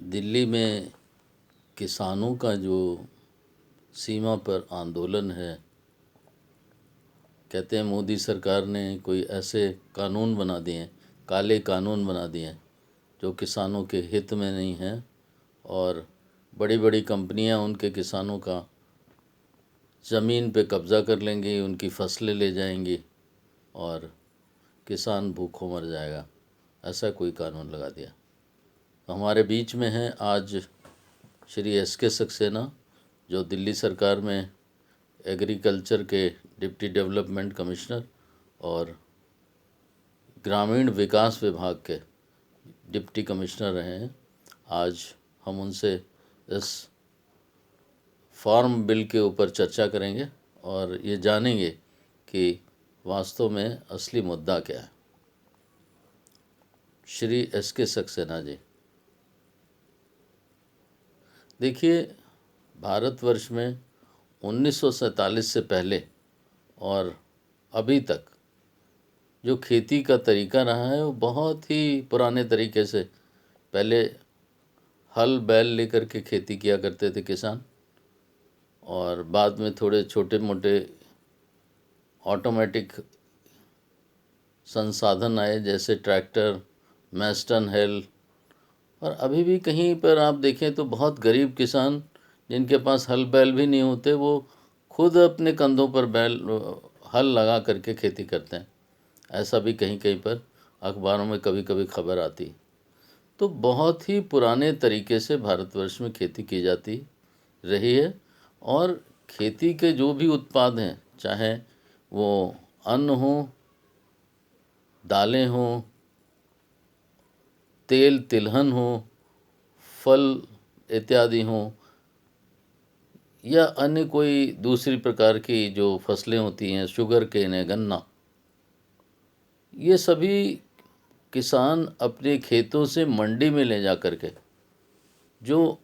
दिल्ली में किसानों का जो सीमा पर आंदोलन है, कहते हैं मोदी सरकार ने कोई ऐसे कानून बना दिए हैं, काले कानून बना दिए हैं जो किसानों के हित में नहीं हैं, और बड़ी बड़ी कंपनियां उनके किसानों का ज़मीन पे कब्ज़ा कर लेंगी, उनकी फसलें ले जाएंगी और किसान भूखों मर जाएगा। ऐसा कोई कानून लगा दिया। तो हमारे बीच में हैं आज श्री एस.के. सक्सेना, जो दिल्ली सरकार में एग्रीकल्चर के डिप्टी डेवलपमेंट कमिश्नर और ग्रामीण विकास विभाग के डिप्टी कमिश्नर रहे हैं। आज हम उनसे इस फार्म बिल के ऊपर चर्चा करेंगे और ये जानेंगे कि वास्तव में असली मुद्दा क्या है। श्री एस.के. सक्सेना जी, देखिए, भारतवर्ष में 1947 से पहले और अभी तक जो खेती का तरीका रहा है वो बहुत ही पुराने तरीके से, पहले हल बैल लेकर के खेती किया करते थे किसान, और बाद में थोड़े छोटे मोटे ऑटोमेटिक संसाधन आए जैसे ट्रैक्टर, मैस्टन हेल। और अभी भी कहीं पर आप देखें तो बहुत गरीब किसान जिनके पास हल बैल भी नहीं होते, वो खुद अपने कंधों पर बैल हल लगा करके खेती करते हैं। ऐसा भी कहीं कहीं पर अखबारों में कभी कभी खबर आती। तो बहुत ही पुराने तरीके से भारतवर्ष में खेती की जाती रही है, और खेती के जो भी उत्पाद हैं, चाहे वो अन्न हो, दालें हों, तेल तिलहन हो, फल इत्यादि हों, या अन्य कोई दूसरी प्रकार की जो फसलें होती हैं, शुगर केन है, गन्ना, ये सभी किसान अपने खेतों से मंडी में ले जा कर के जो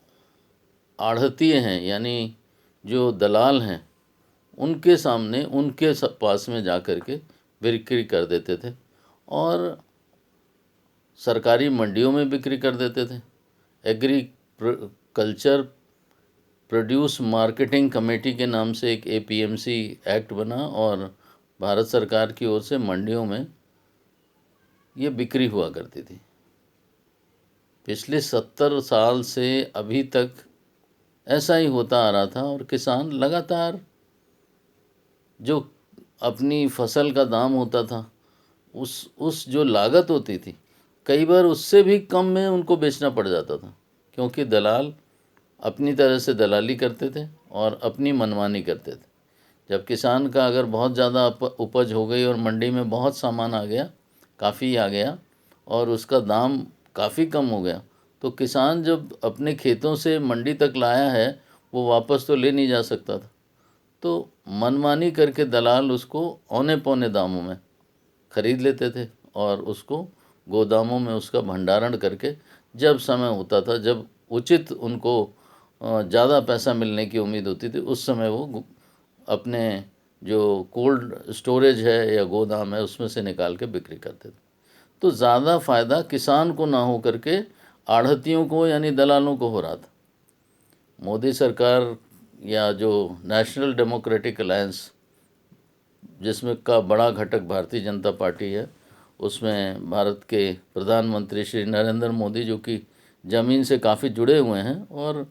आढ़तिये हैं, यानी जो दलाल हैं, उनके सामने, उनके पास में जा कर के बिक्री कर देते थे और सरकारी मंडियों में बिक्री कर देते थे। एग्रीकल्चर प्रोड्यूस मार्केटिंग कमेटी के नाम से एक एपीएमसी एक्ट बना और भारत सरकार की ओर से मंडियों में ये बिक्री हुआ करती थी। पिछले 70 साल से अभी तक ऐसा ही होता आ रहा था, और किसान लगातार जो अपनी फसल का दाम होता था, उस जो लागत होती थी, कई बार उससे भी कम में उनको बेचना पड़ जाता था, क्योंकि दलाल अपनी तरह से दलाली करते थे और अपनी मनमानी करते थे। जब किसान का अगर बहुत ज़्यादा उपज हो गई और मंडी में बहुत सामान आ गया, काफ़ी आ गया, और उसका दाम काफ़ी कम हो गया, तो किसान जब अपने खेतों से मंडी तक लाया है, वो वापस तो ले नहीं जा सकता था। तो मनमानी करके दलाल उसको औने पौने दामों में ख़रीद लेते थे और उसको गोदामों में उसका भंडारण करके, जब समय होता था, जब उचित उनको ज़्यादा पैसा मिलने की उम्मीद होती थी, उस समय वो अपने जो कोल्ड स्टोरेज है या गोदाम है, उसमें से निकाल के बिक्री करते थे। तो ज़्यादा फ़ायदा किसान को ना हो करके आढ़तियों को, यानी दलालों को हो रहा था। मोदी सरकार या जो नेशनल डेमोक्रेटिक अलायंस, जिसमें का बड़ा घटक भारतीय जनता पार्टी है, उसमें भारत के प्रधानमंत्री श्री नरेंद्र मोदी, जो कि ज़मीन से काफ़ी जुड़े हुए हैं, और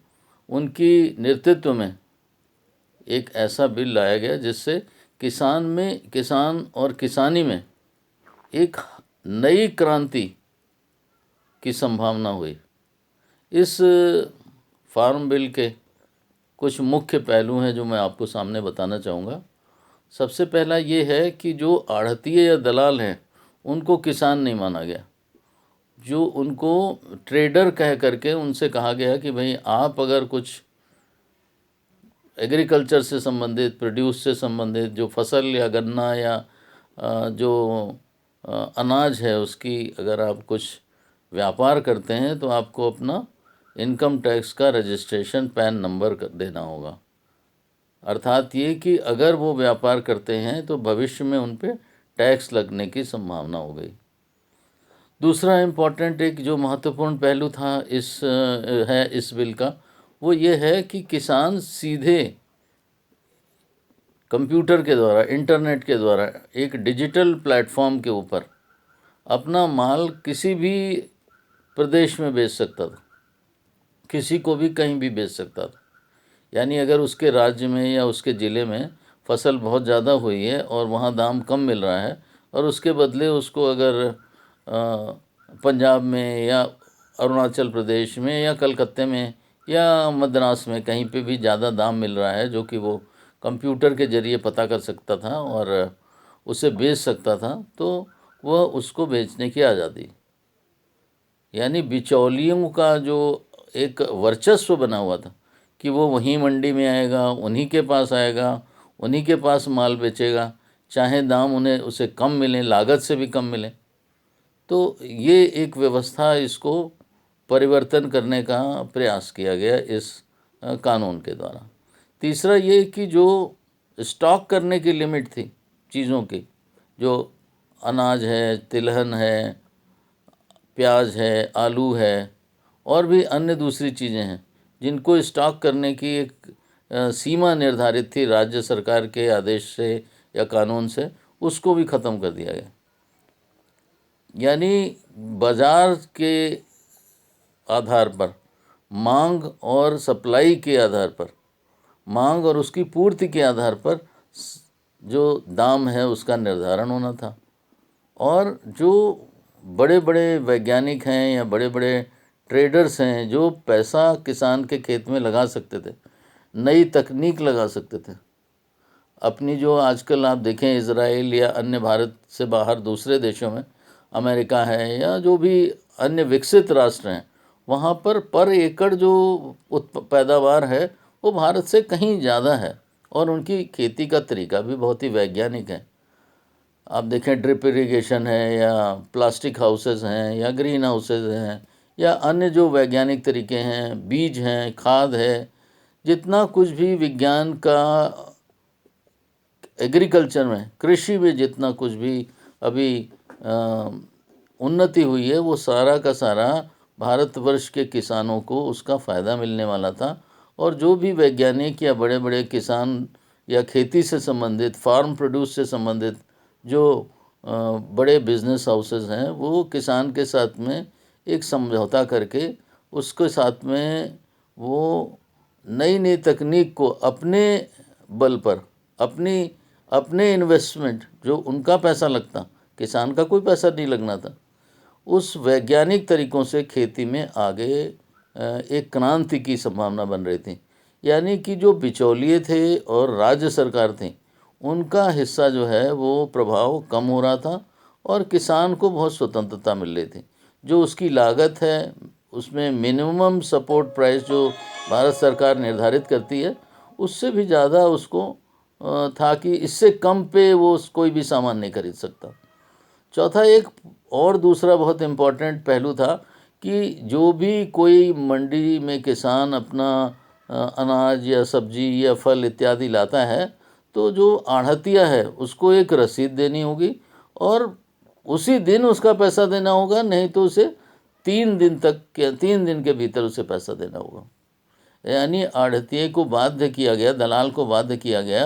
उनकी नेतृत्व में एक ऐसा बिल लाया गया जिससे किसान और किसानी में एक नई क्रांति की संभावना हुई। इस फार्म बिल के कुछ मुख्य पहलू हैं जो मैं आपको सामने बताना चाहूँगा। सबसे पहला ये है कि जो आढ़तिये या दलाल हैं, उनको किसान नहीं माना गया। जो उनको ट्रेडर कह करके उनसे कहा गया कि भाई, आप अगर कुछ एग्रीकल्चर से संबंधित, प्रोड्यूस से संबंधित जो फसल या गन्ना या जो अनाज है, उसकी अगर आप कुछ व्यापार करते हैं, तो आपको अपना इनकम टैक्स का रजिस्ट्रेशन पैन नंबर देना होगा। अर्थात ये कि अगर वो व्यापार करते हैं तो भविष्य में उन पे टैक्स लगने की संभावना हो गई। दूसरा इम्पोर्टेंट एक जो महत्वपूर्ण पहलू था इस बिल का, वो ये है कि किसान सीधे कंप्यूटर के द्वारा, इंटरनेट के द्वारा, एक डिजिटल प्लेटफॉर्म के ऊपर अपना माल किसी भी प्रदेश में बेच सकता था, किसी को भी कहीं भी बेच सकता था। यानी अगर उसके राज्य में या उसके ज़िले में फसल बहुत ज़्यादा हुई है और वहाँ दाम कम मिल रहा है, और उसके बदले उसको अगर पंजाब में या अरुणाचल प्रदेश में या कलकत्ते में या मद्रास में कहीं पे भी ज़्यादा दाम मिल रहा है, जो कि वो कंप्यूटर के ज़रिए पता कर सकता था और उसे बेच सकता था, तो वह उसको बेचने की आज़ादी। यानी बिचौलियों का जो एक वर्चस्व बना हुआ था कि वो वहीं मंडी में आएगा, उन्हीं के पास आएगा, उन्हीं के पास माल बेचेगा, चाहे दाम उन्हें उसे कम मिले, लागत से भी कम मिले। तो ये एक व्यवस्था, इसको परिवर्तन करने का प्रयास किया गया इस कानून के द्वारा। तीसरा ये कि जो स्टॉक करने की लिमिट थी चीज़ों की, जो अनाज है, तिलहन है, प्याज है, आलू है और भी अन्य दूसरी चीज़ें हैं जिनको स्टॉक करने की एक सीमा निर्धारित थी राज्य सरकार के आदेश से या कानून से, उसको भी ख़त्म कर दिया गया। यानी बाज़ार के आधार पर, मांग और सप्लाई के आधार पर, मांग और उसकी पूर्ति के आधार पर जो दाम है उसका निर्धारण होना था। और जो बड़े बड़े वैज्ञानिक हैं या बड़े बड़े ट्रेडर्स हैं जो पैसा किसान के खेत में लगा सकते थे, नई तकनीक लगा सकते थे, अपनी जो आजकल आप देखें इज़राइल या अन्य भारत से बाहर दूसरे देशों में, अमेरिका है या जो भी अन्य विकसित राष्ट्र हैं, वहाँ पर एकड़ जो पैदावार है वो भारत से कहीं ज़्यादा है और उनकी खेती का तरीका भी बहुत ही वैज्ञानिक है। आप देखें ड्रिप इरिगेशन है या प्लास्टिक हाउसेस हैं या ग्रीन हाउसेस हैं या अन्य जो वैज्ञानिक तरीके हैं, बीज हैं, खाद है, जितना कुछ भी विज्ञान का एग्रीकल्चर में, कृषि में जितना कुछ भी अभी उन्नति हुई है, वो सारा का सारा भारतवर्ष के किसानों को उसका फ़ायदा मिलने वाला था। और जो भी वैज्ञानिक या बड़े बड़े किसान या खेती से संबंधित, फार्म प्रोड्यूस से संबंधित जो बड़े बिजनेस हाउसेस हैं, वो किसान के साथ में एक समझौता करके उसके साथ में वो नई नई तकनीक को अपने बल पर, अपने इन्वेस्टमेंट, जो उनका पैसा लगता, किसान का कोई पैसा नहीं लगना था, उस वैज्ञानिक तरीक़ों से खेती में आगे एक क्रांति की संभावना बन रही थी। यानी कि जो बिचौलिए थे और राज्य सरकार थी, उनका हिस्सा जो है वो प्रभाव कम हो रहा था और किसान को बहुत स्वतंत्रता मिल रही थी। जो उसकी लागत है, उसमें मिनिमम सपोर्ट प्राइस जो भारत सरकार निर्धारित करती है, उससे भी ज़्यादा उसको था कि इससे कम पे वो कोई भी सामान नहीं खरीद सकता। चौथा एक और दूसरा बहुत इम्पोर्टेंट पहलू था कि जो भी कोई मंडी में किसान अपना अनाज या सब्जी या फल इत्यादि लाता है, तो जो आढ़तिया है उसको एक रसीद देनी होगी और उसी दिन उसका पैसा देना होगा, नहीं तो उसे 3 दिन के भीतर उसे पैसा देना होगा। यानी आढ़तिये को बाध्य किया गया, दलाल को बाध्य किया गया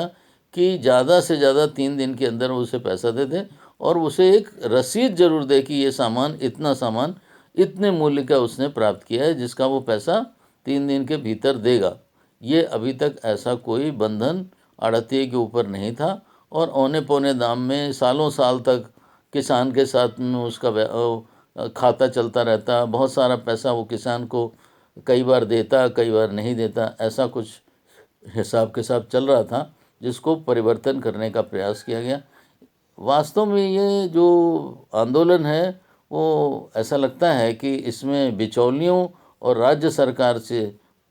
कि ज़्यादा से ज़्यादा 3 दिन के अंदर उसे पैसा दे दे और उसे एक रसीद ज़रूर दे कि ये सामान, इतना सामान इतने मूल्य का उसने प्राप्त किया है, जिसका वो पैसा 3 दिन के भीतर देगा। ये अभी तक ऐसा कोई बंधन आढ़तिये के ऊपर नहीं था और औने पौने दाम में सालों साल तक किसान के साथ में उसका खाता चलता रहता। बहुत सारा पैसा वो किसान को कई बार देता, कई बार नहीं देता, ऐसा कुछ हिसाब के साथ चल रहा था, जिसको परिवर्तन करने का प्रयास किया गया। वास्तव में ये जो आंदोलन है वो ऐसा लगता है कि इसमें बिचौलियों और राज्य सरकार से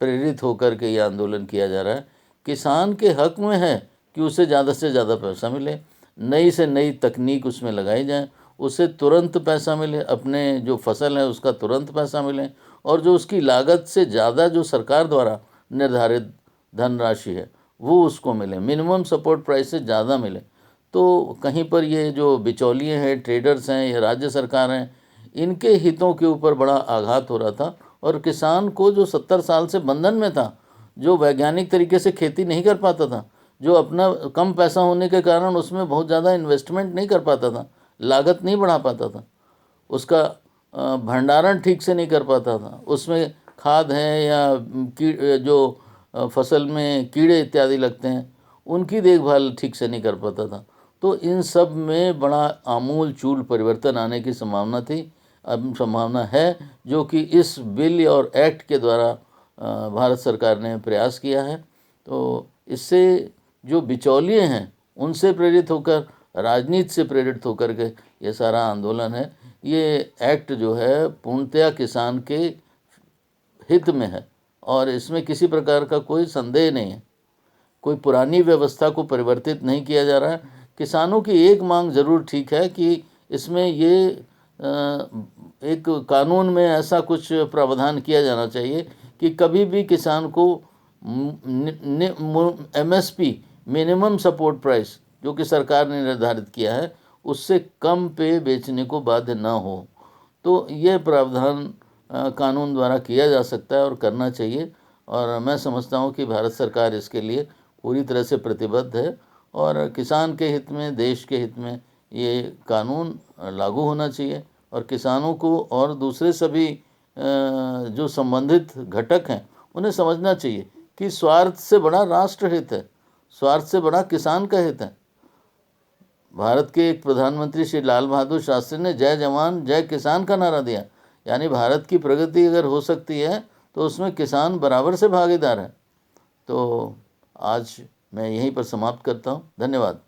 प्रेरित होकर के ये आंदोलन किया जा रहा है। किसान के हक में है कि उसे ज़्यादा से ज़्यादा पैसा मिले, नई से नई तकनीक उसमें लगाई जाए, उसे तुरंत पैसा मिले, अपने जो फसल है उसका तुरंत पैसा मिले और जो उसकी लागत से ज़्यादा जो सरकार द्वारा निर्धारित धनराशि है वो उसको मिले, मिनिमम सपोर्ट प्राइस से ज़्यादा मिले। तो कहीं पर ये जो बिचौलिए हैं, ट्रेडर्स हैं या राज्य सरकार हैं, इनके हितों के ऊपर बड़ा आघात हो रहा था। और किसान को जो 70 साल से बंधन में था, जो वैज्ञानिक तरीके से खेती नहीं कर पाता था, जो अपना कम पैसा होने के कारण उसमें बहुत ज़्यादा इन्वेस्टमेंट नहीं कर पाता था, लागत नहीं बढ़ा पाता था, उसका भंडारण ठीक से नहीं कर पाता था, उसमें खाद है या जो फसल में कीड़े इत्यादि लगते हैं उनकी देखभाल ठीक से नहीं कर पाता था। तो इन सब में बड़ा आमूल चूल परिवर्तन आने की संभावना थी, अब संभावना है, जो कि इस बिल और एक्ट के द्वारा भारत सरकार ने प्रयास किया है। तो इससे जो बिचौलिए हैं उनसे प्रेरित होकर, राजनीति से प्रेरित होकर के ये सारा आंदोलन है। ये एक्ट जो है पूर्णतया किसान के हित में है और इसमें किसी प्रकार का कोई संदेह नहीं है। कोई पुरानी व्यवस्था को परिवर्तित नहीं किया जा रहा है। किसानों की एक मांग ज़रूर ठीक है कि इसमें ये एक कानून में ऐसा कुछ प्रावधान किया जाना चाहिए कि कभी भी किसान को MSP, मिनिमम सपोर्ट प्राइस, जो कि सरकार ने निर्धारित किया है, उससे कम पे बेचने को बाध्य ना हो। तो ये प्रावधान कानून द्वारा किया जा सकता है और करना चाहिए। और मैं समझता हूँ कि भारत सरकार इसके लिए पूरी तरह से प्रतिबद्ध है और किसान के हित में, देश के हित में ये कानून लागू होना चाहिए। और किसानों को और दूसरे सभी जो संबंधित घटक हैं उन्हें समझना चाहिए कि स्वार्थ से बड़ा राष्ट्र हित है, स्वार्थ से बड़ा किसान का हित है। भारत के एक प्रधानमंत्री श्री लाल बहादुर शास्त्री ने जय जवान जय किसान का नारा दिया, यानी भारत की प्रगति अगर हो सकती है तो उसमें किसान बराबर से भागीदार है। तो आज मैं यहीं पर समाप्त करता हूँ। धन्यवाद।